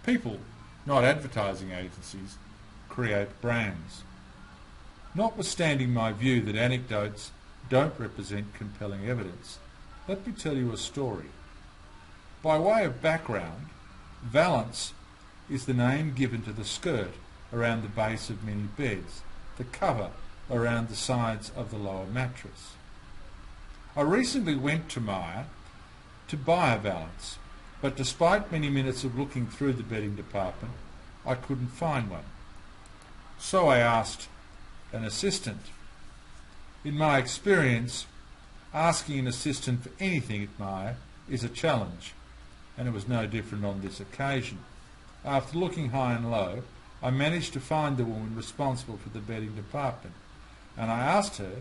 People, not advertising agencies, create brands. Notwithstanding my view that anecdotes don't represent compelling evidence, let me tell you a story. By way of background, valance is the name given to the skirt around the base of many beds, the cover around the sides of the lower mattress. I recently went to Myer to buy a valance, but despite many minutes of looking through the bedding department, I couldn't find one. So I asked an assistant. In my experience, asking an assistant for anything at Myer is a challenge, and it was no different on this occasion. After looking high and low, I managed to find the woman responsible for the bedding department, and I asked her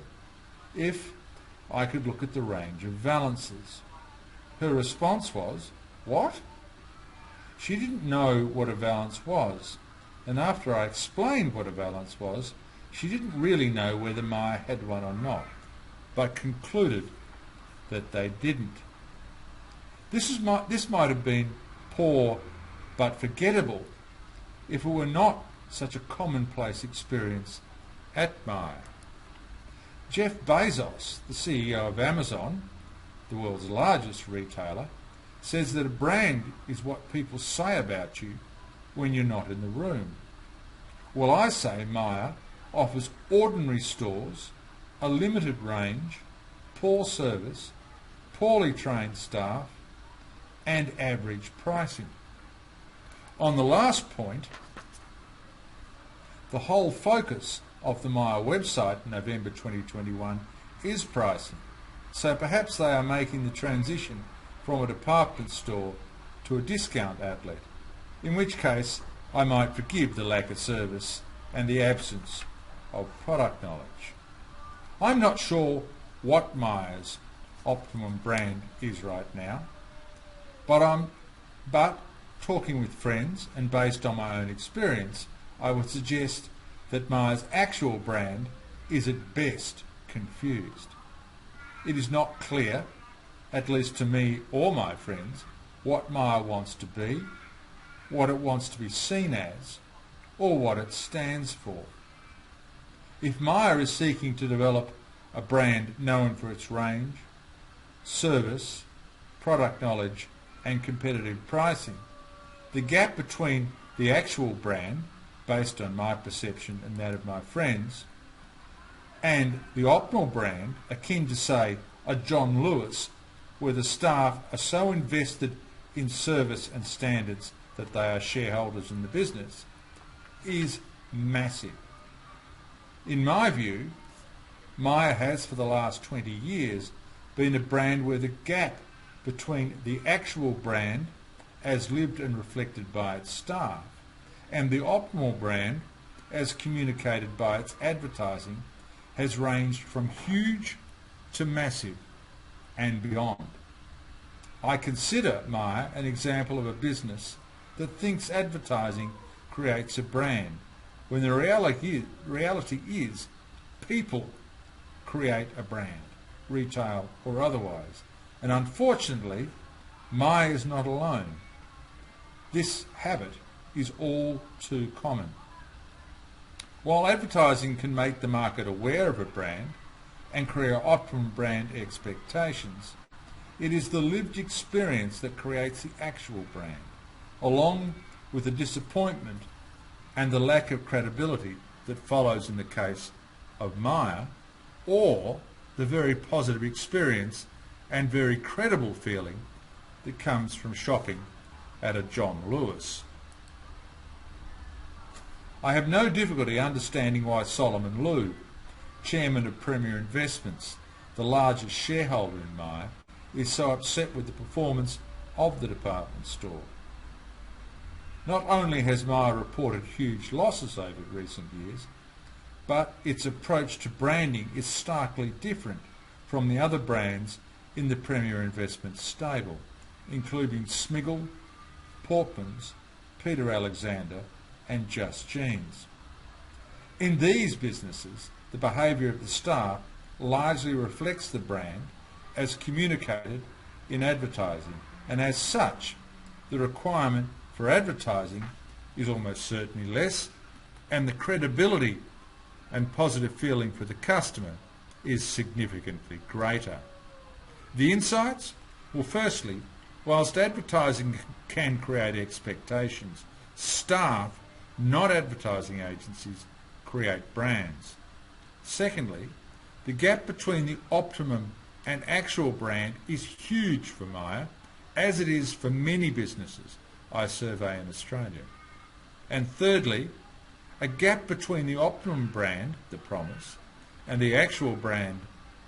if I could look at the range of valances. Her response was, "What?" She didn't know what a valance was, and after I explained what a valance was, she didn't really know whether Myer had one or not, but concluded that they didn't. This might have been poor but forgettable if it were not such a commonplace experience at Myer. Jeff Bezos, the CEO of Amazon, the world's largest retailer, says that a brand is what people say about you when you're not in the room. Well, I say Myer offers ordinary stores, a limited range, poor service, poorly trained staff, and average pricing. On the last point, the whole focus of the Myer website in November 2021 is pricing, so perhaps they are making the transition from a department store to a discount outlet, in which case I might forgive the lack of service and the absence of product knowledge. I'm not sure what Myer's optimum brand is right now, but talking with friends and based on my own experience, I would suggest that Myer's actual brand is at best confused. It is not clear, at least to me or my friends, what Myer wants to be, what it wants to be seen as, or what it stands for. If Myer is seeking to develop a brand known for its range, service, product knowledge, and competitive pricing, the gap between the actual brand, based on my perception and that of my friends, and the optimal brand, akin to, say, a John Lewis, where the staff are so invested in service and standards that they are shareholders in the business, is massive. In my view, Myer has for the last 20 years been a brand where the gap between the actual brand, as lived and reflected by its staff, and the optimal brand, as communicated by its advertising, has ranged from huge to massive and beyond. I consider Myer an example of a business that thinks advertising creates a brand, when the reality is people create a brand, retail or otherwise. And unfortunately, Myer is not alone. This habit is all too common. While advertising can make the market aware of a brand and create optimum brand expectations, it is the lived experience that creates the actual brand, along with the disappointment and the lack of credibility that follows in the case of Myer, or the very positive experience and very credible feeling that comes from shopping at a John Lewis. I have no difficulty understanding why Solomon Lew, chairman of Premier Investments, the largest shareholder in Myer, is so upset with the performance of the department store. Not only has Myer reported huge losses over recent years, but its approach to branding is starkly different from the other brands in the Premier Investments stable, including Smiggle, Portman's, Peter Alexander and Just Jeans. In these businesses, the behaviour of the staff largely reflects the brand as communicated in advertising, and as such, the requirement for advertising is almost certainly less, and the credibility and positive feeling for the customer is significantly greater. The insights? Well, firstly, whilst advertising can create expectations, staff, not advertising agencies, create brands. Secondly, the gap between the optimum and actual brand is huge for Myer, as it is for many businesses I survey in Australia. And thirdly, a gap between the optimum brand, the promise, and the actual brand,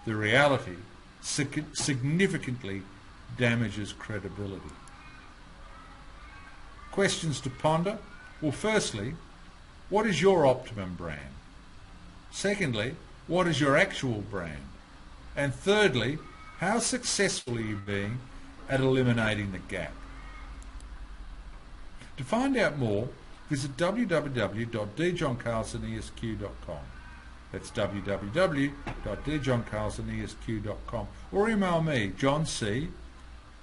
the reality, significantly damages credibility. Questions to ponder? Well, firstly, what is your optimum brand? Secondly, what is your actual brand? And thirdly, how successful are you being at eliminating the gap? To find out more, visit www.djohncarlsonesq.com. That's www.djohncarlsonesq.com, or email me, John C,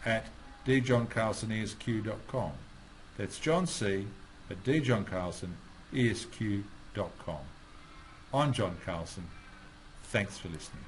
at djohncarlsonesq.com. That's John C at djohncarlsonesq.com. I'm John Carlson. Thanks for listening.